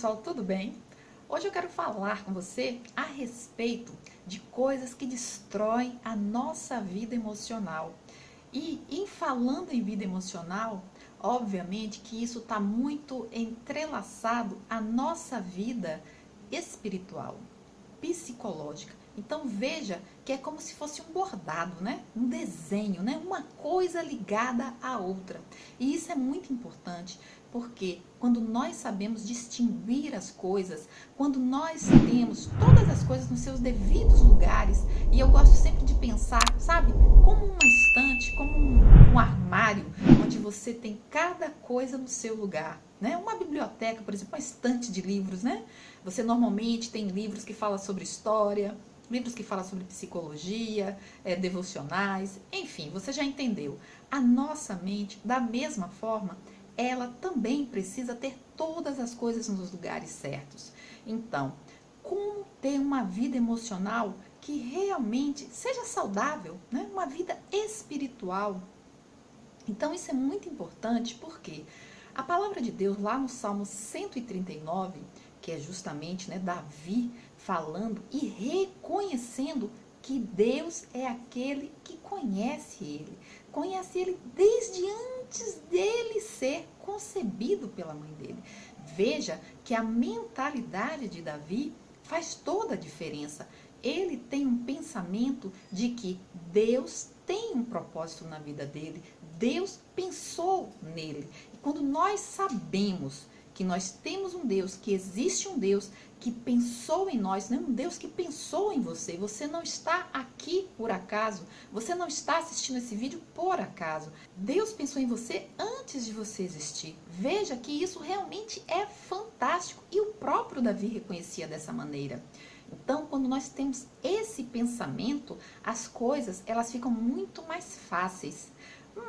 pessoal, tudo bem? Hoje eu quero falar com você a respeito de coisas que destroem a nossa vida emocional. E em falando em vida emocional, obviamente que isso está muito entrelaçado à nossa vida espiritual, psicológica. Então veja que é como se fosse um bordado, né? Um desenho, né? Uma coisa ligada à outra. E isso é muito importante, porque quando nós sabemos distinguir as coisas, quando nós temos todas as coisas nos seus devidos lugares, e eu gosto sempre de pensar, sabe, como uma estante, como um armário, onde você tem cada coisa no seu lugar, né? Uma biblioteca, por exemplo, uma estante de livros, né? Você normalmente tem livros que falam sobre história, livros que falam sobre psicologia, devocionais, enfim, você já entendeu. A nossa mente, da mesma forma, ela também precisa ter todas as coisas nos lugares certos. Então, como ter uma vida emocional que realmente seja saudável, né? Uma vida espiritual. Então, isso é muito importante porque a palavra de Deus, lá no Salmo 139, que é justamente, né, Davi falando e reconhecendo que Deus é aquele que conhece ele desde antes dele ser concebido pela mãe dele. Veja que a mentalidade de Davi faz toda a diferença. Ele tem um pensamento de que Deus tem um propósito na vida dele, Deus pensou nele. E quando nós sabemos que nós temos um Deus, que existe um Deus que pensou em nós, né? Um Deus que pensou em você. Você não está aqui por acaso, você não está assistindo esse vídeo por acaso. Deus pensou em você antes de você existir. Veja que isso realmente é fantástico e o próprio Davi reconhecia dessa maneira. Então, quando nós temos esse pensamento, as coisas elas ficam muito mais fáceis.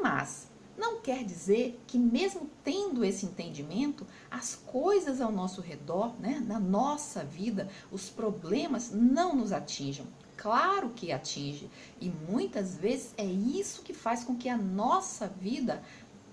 Mas não quer dizer que mesmo tendo esse entendimento, as coisas ao nosso redor, né, na nossa vida, os problemas não nos atinjam. Claro que atinge. E muitas vezes é isso que faz com que a nossa vida,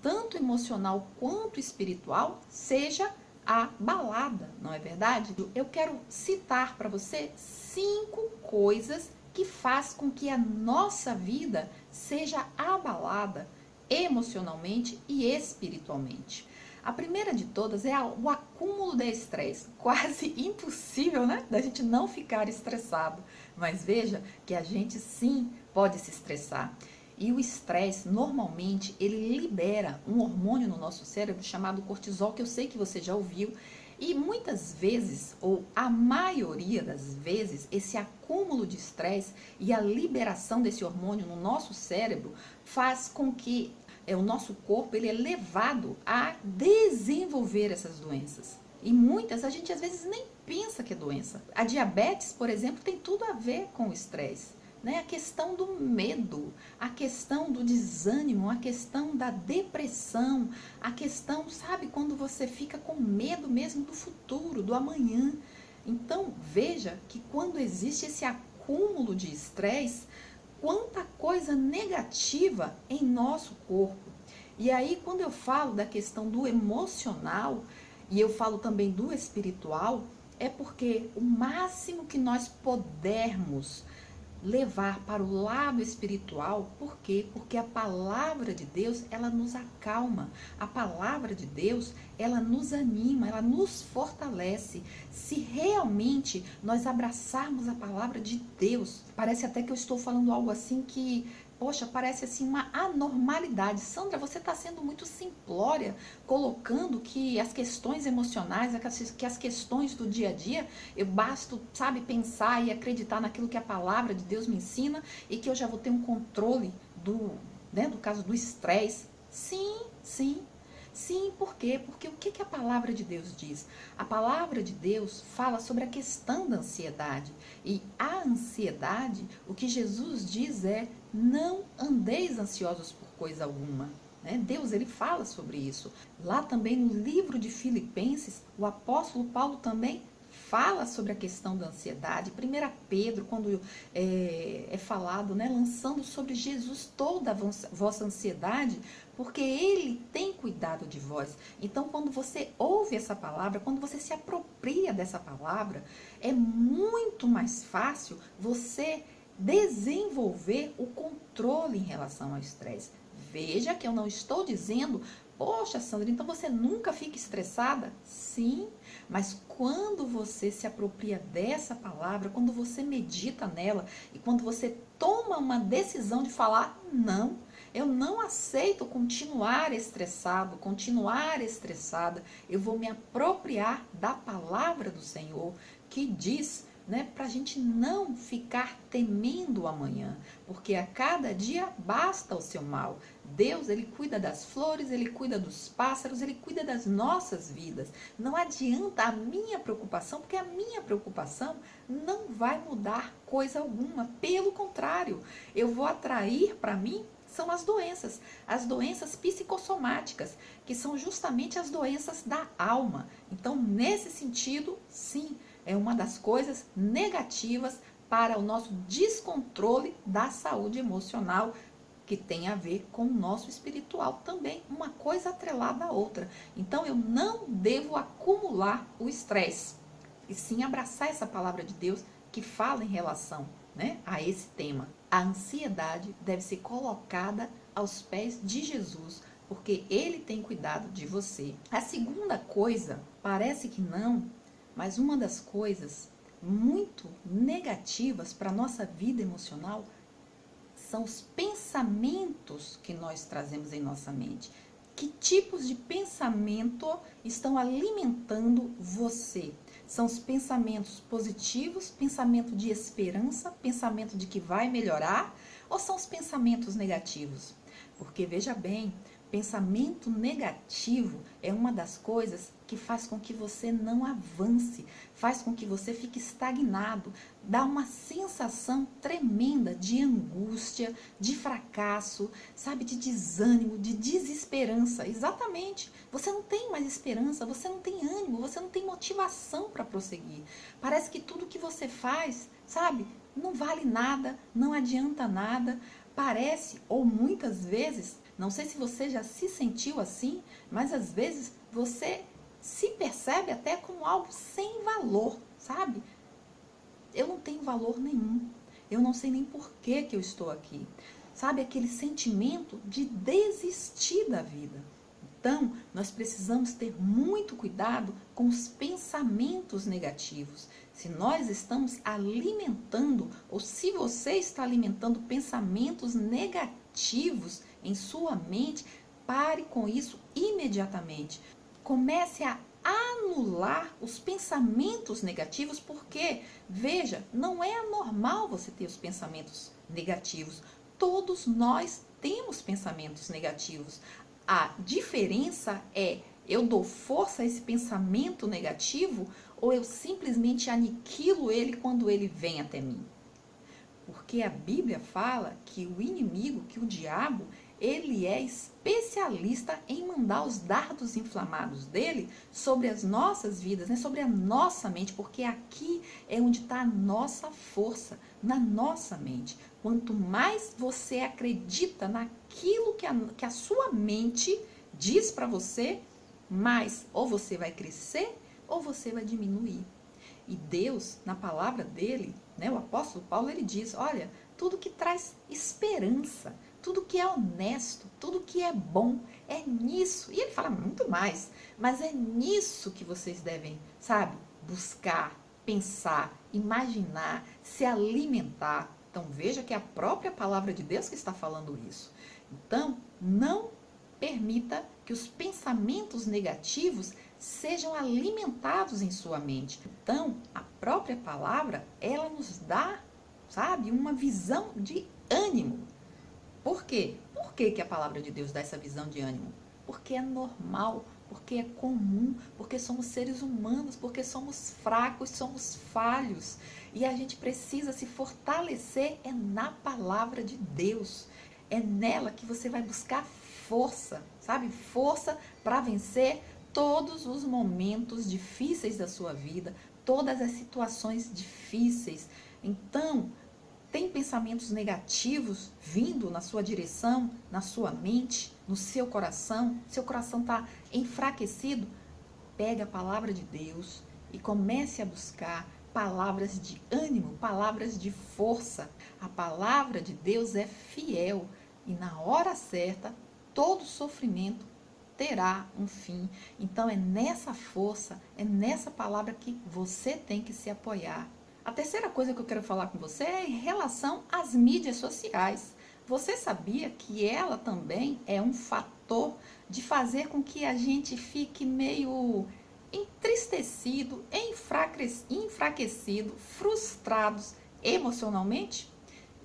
tanto emocional quanto espiritual, seja abalada, não é verdade? Eu quero citar para você 5 coisas que faz com que a nossa vida seja abalada emocionalmente e espiritualmente. A primeira de todas é o acúmulo de estresse. Quase impossível, né? Da gente não ficar estressado. Mas veja que a gente sim pode se estressar. E o estresse, normalmente, ele libera um hormônio no nosso cérebro chamado cortisol, que eu sei que você já ouviu. E muitas vezes, ou a maioria das vezes, esse acúmulo de estresse e a liberação desse hormônio no nosso cérebro faz com que o nosso corpo ele é levado a desenvolver essas doenças. E muitas a gente às vezes nem pensa que é doença. A diabetes, por exemplo, tem tudo a ver com o estresse. Né? A questão do medo, a questão do desânimo, a questão da depressão, a questão, sabe, quando você fica com medo mesmo do futuro, do amanhã. Então, veja que quando existe esse acúmulo de estresse, quanta coisa negativa em nosso corpo. E aí, quando eu falo da questão do emocional, e eu falo também do espiritual, é porque o máximo que nós pudermos levar para o lado espiritual, por quê? Porque a palavra de Deus, ela nos acalma, a palavra de Deus, ela nos anima, ela nos fortalece. Se realmente nós abraçarmos a palavra de Deus, parece até que eu estou falando algo assim que, poxa, parece assim uma anormalidade. Sandra, você está sendo muito simplória, colocando que as questões emocionais, que as questões do dia a dia, eu basto, sabe, pensar e acreditar naquilo que a palavra de Deus me ensina e que eu já vou ter um controle do caso do estresse. Sim, por quê? Porque o que a palavra de Deus diz? A palavra de Deus fala sobre a questão da ansiedade. E a ansiedade, o que Jesus diz é: não andeis ansiosos por coisa alguma. Né? Deus, ele fala sobre isso. Lá também no livro de Filipenses, o apóstolo Paulo também fala sobre a questão da ansiedade. 1 Pedro, quando é falado, né, lançando sobre Jesus toda a vossa ansiedade, porque Ele tem cuidado de vós. Então, quando você ouve essa palavra, quando você se apropria dessa palavra, é muito mais fácil você desenvolver o controle em relação ao estresse. Veja que eu não estou dizendo, poxa, Sandra, então você nunca fica estressada? Sim, mas quando você se apropria dessa palavra, quando você medita nela e quando você toma uma decisão de falar, não, eu não aceito continuar estressado, continuar estressada, eu vou me apropriar da palavra do Senhor que diz, né, para a gente não ficar temendo o amanhã, porque a cada dia basta o seu mal. Deus, Ele cuida das flores, Ele cuida dos pássaros, Ele cuida das nossas vidas. Não adianta a minha preocupação, porque a minha preocupação não vai mudar coisa alguma. Pelo contrário, eu vou atrair para mim são as doenças psicossomáticas, que são justamente as doenças da alma. Então, nesse sentido, sim, é uma das coisas negativas para o nosso descontrole da saúde emocional, que tem a ver com o nosso espiritual também, uma coisa atrelada à outra. Então, eu não devo acumular o estresse, e sim abraçar essa palavra de Deus que fala em relação, né, a esse tema. A ansiedade deve ser colocada aos pés de Jesus, porque Ele tem cuidado de você. A segunda coisa, parece que não, mas uma das coisas muito negativas para a nossa vida emocional são os pensamentos que nós trazemos em nossa mente. Que tipos de pensamento estão alimentando você? São os pensamentos positivos, pensamento de esperança, pensamento de que vai melhorar, ou são os pensamentos negativos? Porque veja bem, pensamento negativo é uma das coisas que faz com que você não avance, faz com que você fique estagnado, dá uma sensação tremenda de angústia, de fracasso, sabe, de desânimo, de desesperança. Exatamente, você não tem mais esperança, você não tem ânimo, você não tem motivação para prosseguir. Parece que tudo que você faz, sabe, não vale nada, não adianta nada. Parece, ou muitas vezes, não sei se você já se sentiu assim, mas às vezes você se percebe até como algo sem valor, sabe? Eu não tenho valor nenhum, eu não sei nem por que eu estou aqui. Sabe, aquele sentimento de desistir da vida. Então, nós precisamos ter muito cuidado com os pensamentos negativos. Se nós estamos alimentando, ou se você está alimentando pensamentos negativos em sua mente, pare com isso imediatamente. Comece a anular os pensamentos negativos, porque, veja, não é anormal você ter os pensamentos negativos. Todos nós temos pensamentos negativos. A diferença é, eu dou força a esse pensamento negativo ou eu simplesmente aniquilo ele quando ele vem até mim? Porque a Bíblia fala que o inimigo, que o diabo, ele é especialista em mandar os dardos inflamados dele sobre as nossas vidas, né? Sobre a nossa mente, porque aqui é onde está a nossa força, na nossa mente. Quanto mais você acredita naquilo que a sua mente diz para você, mais ou você vai crescer ou você vai diminuir. E Deus, na palavra dele, né, o apóstolo Paulo, ele diz, olha, tudo que traz esperança, tudo que é honesto, tudo que é bom, é nisso. E ele fala muito mais, mas é nisso que vocês devem, sabe, buscar, pensar, imaginar, se alimentar. Então veja que é a própria palavra de Deus que está falando isso. Então, não permita que os pensamentos negativos sejam alimentados em sua mente. Então, a própria palavra, ela nos dá, sabe, uma visão de ânimo. Por quê? Por que a palavra de Deus dá essa visão de ânimo? Porque é normal, porque é comum, porque somos seres humanos, porque somos fracos, somos falhos. E a gente precisa se fortalecer na palavra de Deus. É nela que você vai buscar força, sabe? Força para vencer todos os momentos difíceis da sua vida, todas as situações difíceis. Então, tem pensamentos negativos vindo na sua direção, na sua mente, no seu coração está enfraquecido, pega a palavra de Deus e comece a buscar palavras de ânimo, palavras de força. A palavra de Deus é fiel e na hora certa todo sofrimento terá um fim. Então é nessa força, é nessa palavra que você tem que se apoiar. A terceira coisa que eu quero falar com você é em relação às mídias sociais. Você sabia que ela também é um fator de fazer com que a gente fique meio entristecido, enfraquecido, frustrados emocionalmente?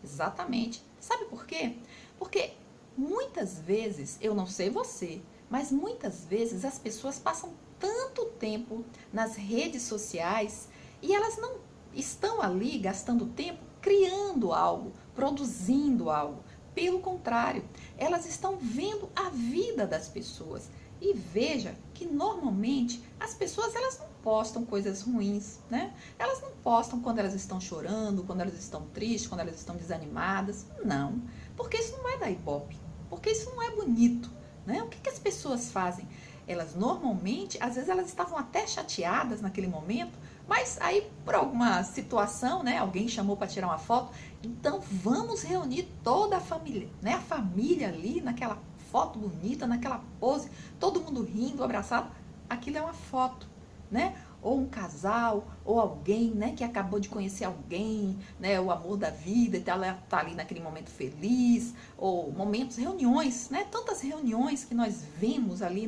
Exatamente. Sabe por quê? Porque muitas vezes, eu não sei você, mas muitas vezes as pessoas passam tanto tempo nas redes sociais e elas não estão ali gastando tempo criando algo, produzindo algo. Pelo contrário, elas estão vendo a vida das pessoas. E veja que normalmente as pessoas elas não postam coisas ruins, né? Elas não postam quando elas estão chorando, quando elas estão tristes, quando elas estão desanimadas. Não, porque isso não é da Ibope, porque isso não é bonito, né? O que as pessoas fazem? Elas normalmente, às vezes elas estavam até chateadas naquele momento, mas aí por alguma situação, né, alguém chamou para tirar uma foto, então vamos reunir toda a família, né, a família ali naquela foto bonita, naquela pose, todo mundo rindo, abraçado, aquilo é uma foto, né? Ou um casal, ou alguém, né, que acabou de conhecer alguém, né, o amor da vida, então ela tá ali naquele momento feliz, ou momentos, reuniões, né, tantas reuniões que nós vemos ali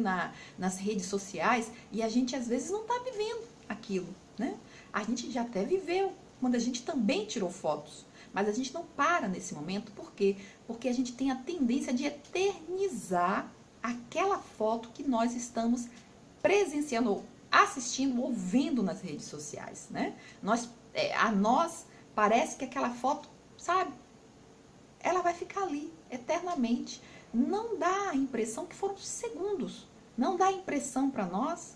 nas redes sociais e a gente às vezes não tá vivendo aquilo, né? A gente já até viveu, quando a gente também tirou fotos, mas a gente não para nesse momento, por quê? Porque a gente tem a tendência de eternizar aquela foto que nós estamos presenciando, ou assistindo, ou vendo nas redes sociais, né? A nós parece que aquela foto, sabe, ela vai ficar ali eternamente. Não dá a impressão que foram segundos, não dá a impressão para nós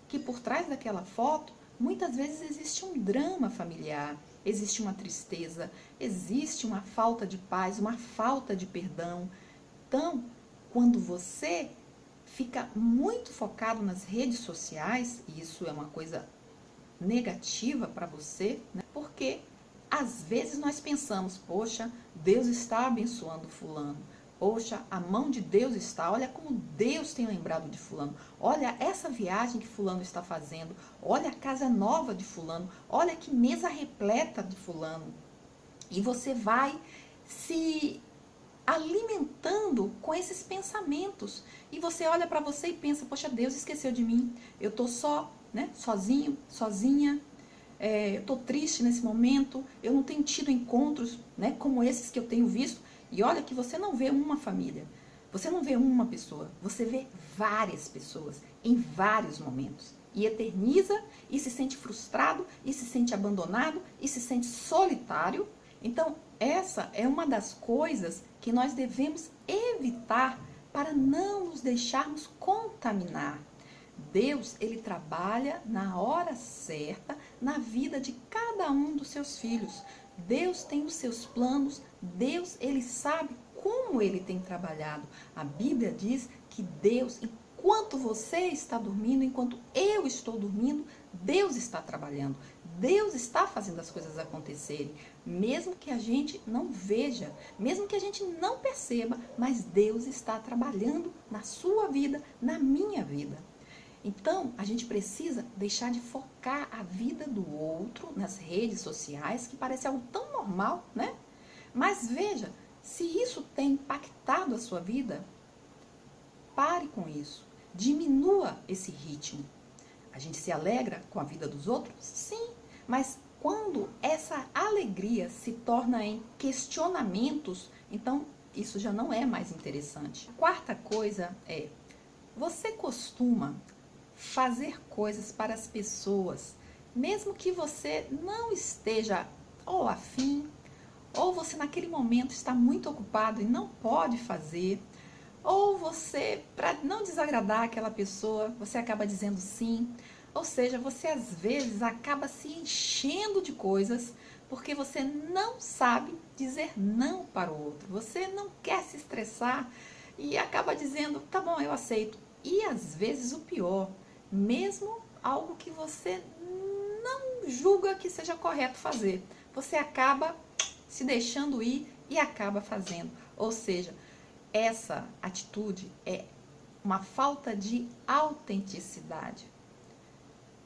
que por trás daquela foto, muitas vezes existe um drama familiar, existe uma tristeza, existe uma falta de paz, uma falta de perdão. Então, quando você fica muito focado nas redes sociais, e isso é uma coisa negativa para você, né? Porque às vezes nós pensamos, poxa, Deus está abençoando fulano. Poxa, a mão de Deus está, olha como Deus tem lembrado de fulano. Olha essa viagem que fulano está fazendo. Olha a casa nova de fulano. Olha que mesa repleta de fulano. E você vai se alimentando com esses pensamentos. E você olha para você e pensa, poxa, Deus esqueceu de mim. Eu estou só, né, sozinho, sozinha. Eu estou triste nesse momento. Eu não tenho tido encontros, né, como esses que eu tenho visto. E olha que você não vê uma família, você não vê uma pessoa, você vê várias pessoas em vários momentos. E eterniza, e se sente frustrado, e se sente abandonado, e se sente solitário. Então, essa é uma das coisas que nós devemos evitar para não nos deixarmos contaminar. Deus, ele trabalha na hora certa na vida de cada um dos seus filhos. Deus tem os seus planos, Deus, ele sabe como ele tem trabalhado. A Bíblia diz que Deus, enquanto você está dormindo, enquanto eu estou dormindo, Deus está trabalhando. Deus está fazendo as coisas acontecerem, mesmo que a gente não veja, mesmo que a gente não perceba, mas Deus está trabalhando na sua vida, na minha vida. Então, a gente precisa deixar de focar a vida do outro nas redes sociais, que parece algo tão normal, né? Mas veja, se isso tem impactado a sua vida, pare com isso. Diminua esse ritmo. A gente se alegra com a vida dos outros? Sim, mas quando essa alegria se torna em questionamentos, então isso já não é mais interessante. A quarta coisa é, você costuma fazer coisas para as pessoas, mesmo que você não esteja ou afim, ou você naquele momento está muito ocupado e não pode fazer, ou você, para não desagradar aquela pessoa, você acaba dizendo sim, Ou seja, você às vezes acaba se enchendo de coisas porque você não sabe dizer não para o outro. Você não quer se estressar e acaba dizendo, tá bom, eu aceito. E às vezes o pior, mesmo algo que você não julga que seja correto fazer, você acaba se deixando ir e acaba fazendo. Ou seja, essa atitude é uma falta de autenticidade.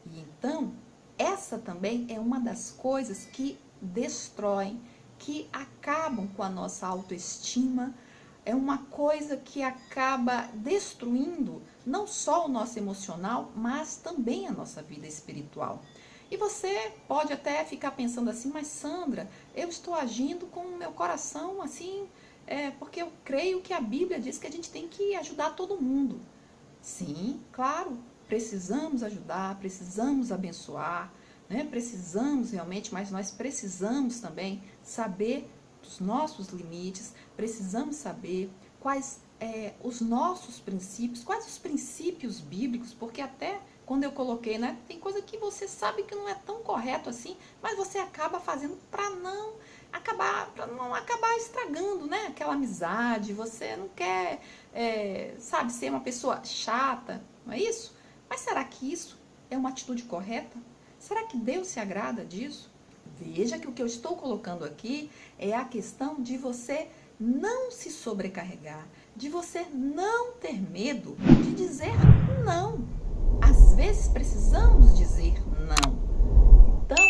E então, essa também é uma das coisas que destroem, que acabam com a nossa autoestima, é uma coisa que acaba destruindo não só o nosso emocional, mas também a nossa vida espiritual. E você pode até ficar pensando assim, mas Sandra, eu estou agindo com o meu coração assim, porque eu creio que a Bíblia diz que a gente tem que ajudar todo mundo. Sim, claro, precisamos ajudar, precisamos abençoar, né? Precisamos realmente, mas nós precisamos também saber dos nossos limites, precisamos saber quais os nossos princípios, quais os princípios bíblicos, porque até quando eu coloquei, né, tem coisa que você sabe que não é tão correto assim, mas você acaba fazendo para não acabar estragando, né, aquela amizade. Você não quer, sabe, ser uma pessoa chata, não é isso? Mas será que isso é uma atitude correta? Será que Deus se agrada disso? Veja que o que eu estou colocando aqui é a questão de você não se sobrecarregar, de você não ter medo de dizer não. Às vezes precisamos dizer não. Então,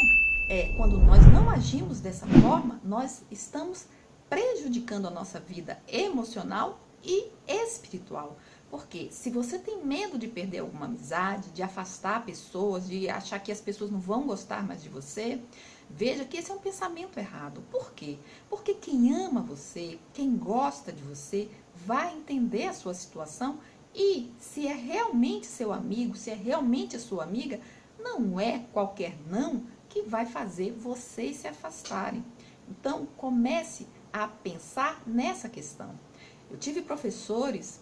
quando nós não agimos dessa forma, nós estamos prejudicando a nossa vida emocional e espiritual. Porque se você tem medo de perder alguma amizade, de afastar pessoas, de achar que as pessoas não vão gostar mais de você, veja que esse é um pensamento errado. Por quê? Porque quem ama você, quem gosta de você, vai entender a sua situação e se é realmente seu amigo, se é realmente a sua amiga, não é qualquer não que vai fazer vocês se afastarem. Então, comece a pensar nessa questão. Eu tive professores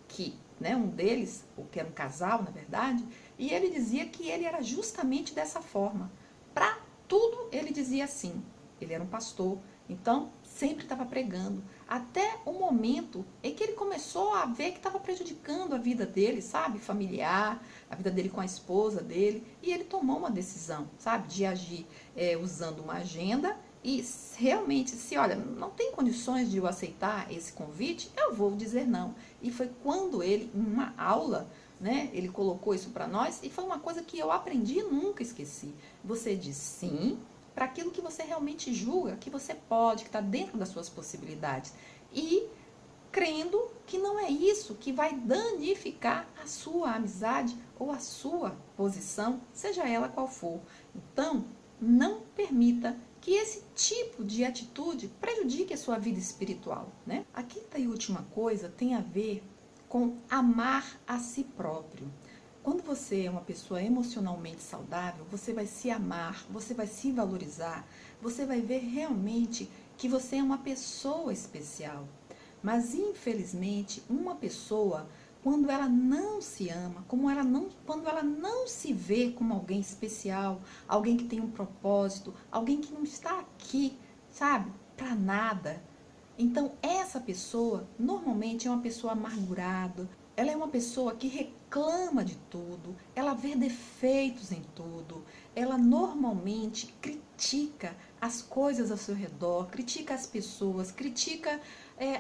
que, né, um deles, que era um casal, na verdade, e ele dizia que ele era justamente dessa forma. Para tudo, ele dizia assim. Ele era um pastor, então sempre estava pregando. Até o momento em que ele começou a ver que estava prejudicando a vida dele, sabe? Familiar, a vida dele com a esposa dele. E ele tomou uma decisão, sabe? De agir usando uma agenda. E realmente, se olha, não tem condições de eu aceitar esse convite, eu vou dizer não. E foi quando ele, em uma aula, né, ele colocou isso para nós, e foi uma coisa que eu aprendi e nunca esqueci. Você diz sim para aquilo que você realmente julga, que você pode, que está dentro das suas possibilidades. E crendo que não é isso que vai danificar a sua amizade ou a sua posição, seja ela qual for. Então, não permita que esse tipo de atitude prejudique a sua vida espiritual, né? A quinta e última coisa tem a ver com amar a si próprio. Quando você é uma pessoa emocionalmente saudável, você vai se amar, você vai se valorizar, você vai ver realmente que você é uma pessoa especial. Mas, infelizmente, uma pessoa, quando ela não se ama, quando ela não se vê como alguém especial, alguém que tem um propósito, alguém que não está aqui, sabe, para nada. Então, essa pessoa, normalmente, é uma pessoa amargurada, ela é uma pessoa que reclama de tudo, ela vê defeitos em tudo, ela normalmente critica as coisas ao seu redor, critica as pessoas, critica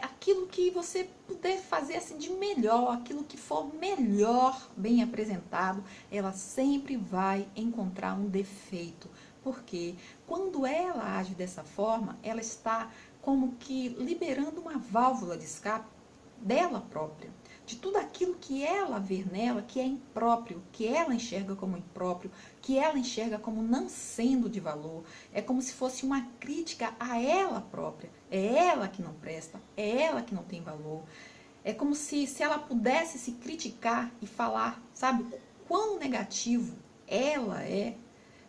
aquilo que você puder fazer assim de melhor, aquilo que for melhor bem apresentado, ela sempre vai encontrar um defeito. Porque quando ela age dessa forma, ela está como que liberando uma válvula de escape dela própria, de tudo aquilo que ela vê nela, que é impróprio, que ela enxerga como impróprio, que ela enxerga como não sendo de valor. É como se fosse uma crítica a ela própria. É ela que não presta, é ela que não tem valor. É como se ela pudesse se criticar e falar, sabe, o quão negativo ela é.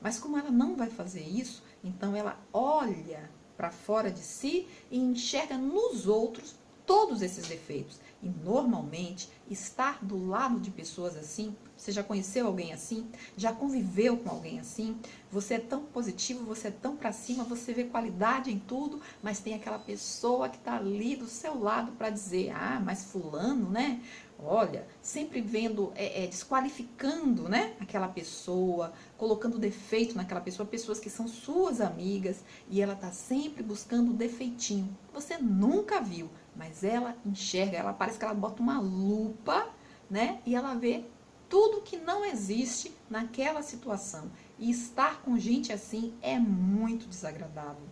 Mas como ela não vai fazer isso, então ela olha para fora de si e enxerga nos outros todos esses defeitos. E normalmente, estar do lado de pessoas assim, você já conheceu alguém assim? Já conviveu com alguém assim? Você é tão positivo, você é tão pra cima, você vê qualidade em tudo, mas tem aquela pessoa que tá ali do seu lado para dizer, ah, mas fulano, né? Olha, sempre vendo, desqualificando, né, aquela pessoa, colocando defeito naquela pessoa, pessoas que são suas amigas, e ela tá sempre buscando o defeitinho. Você nunca viu, mas ela enxerga, ela parece que ela bota uma lupa, né, e ela vê tudo que não existe naquela situação. E estar com gente assim é muito desagradável.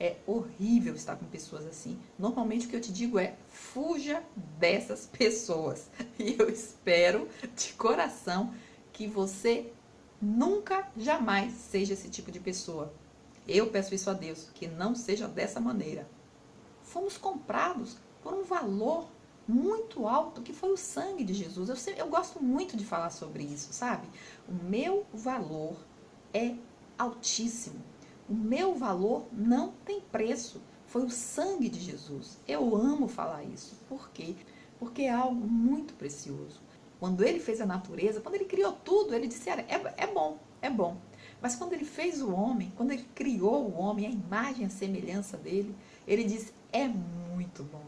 É horrível estar com pessoas assim. Normalmente o que eu te digo é, fuja dessas pessoas. E eu espero de coração que você nunca, jamais seja esse tipo de pessoa. Eu peço isso a Deus, que não seja dessa maneira. Fomos comprados por um valor muito alto, que foi o sangue de Jesus. Eu gosto muito de falar sobre isso, sabe? O meu valor é altíssimo. O meu valor não tem preço. Foi o sangue de Jesus. Eu amo falar isso. Por quê? Porque é algo muito precioso. Quando ele fez a natureza, quando ele criou tudo, ele disse, é bom, é bom. Mas quando ele fez o homem, quando ele criou o homem, a imagem e a semelhança dele, ele disse, é muito bom.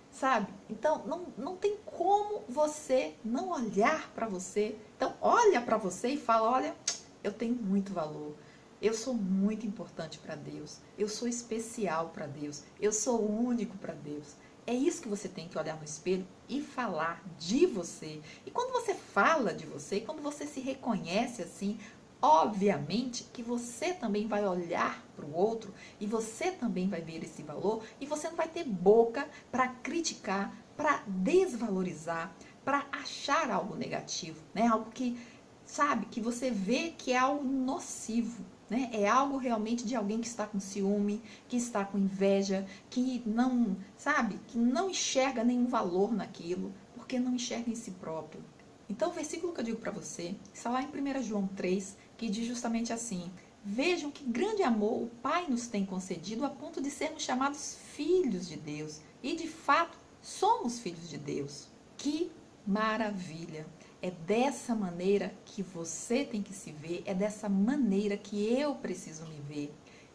Sabe? Então, não tem como você não olhar para você. Então, olha para você e fala, olha, eu tenho muito valor. Eu sou muito importante para Deus. Eu sou especial para Deus. Eu sou único para Deus. É isso que você tem que olhar no espelho e falar de você. E quando você fala de você, quando você se reconhece assim, obviamente que você também vai olhar para o outro e você também vai ver esse valor e você não vai ter boca para criticar, para desvalorizar, para achar algo negativo, né? Algo que, sabe, que você vê que é algo nocivo. Né? É algo realmente de alguém que está com ciúme, que está com inveja, que não, sabe, que não enxerga nenhum valor naquilo, porque não enxerga em si próprio. Então, o versículo que eu digo para você está lá em 1 João 3, que diz justamente assim: vejam que grande amor o Pai nos tem concedido a ponto de sermos chamados filhos de Deus. E, de fato, somos filhos de Deus. Que maravilha! É dessa maneira que você tem que se ver, é dessa maneira que eu preciso me ver.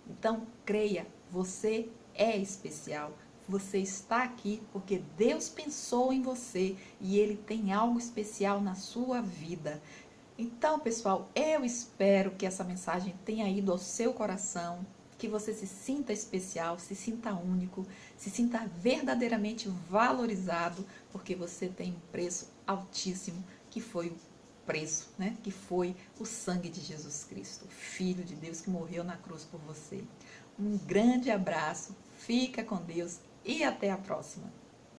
Então, creia, você é especial. Você está aqui porque Deus pensou em você e Ele tem algo especial na sua vida. Então, pessoal, eu espero que essa mensagem tenha ido ao seu coração, que você se sinta especial, se sinta único, se sinta verdadeiramente valorizado, porque você tem um preço altíssimo, que foi o preço, né? Que foi o sangue de Jesus Cristo, o Filho de Deus que morreu na cruz por você. Um grande abraço, fica com Deus e até a próxima.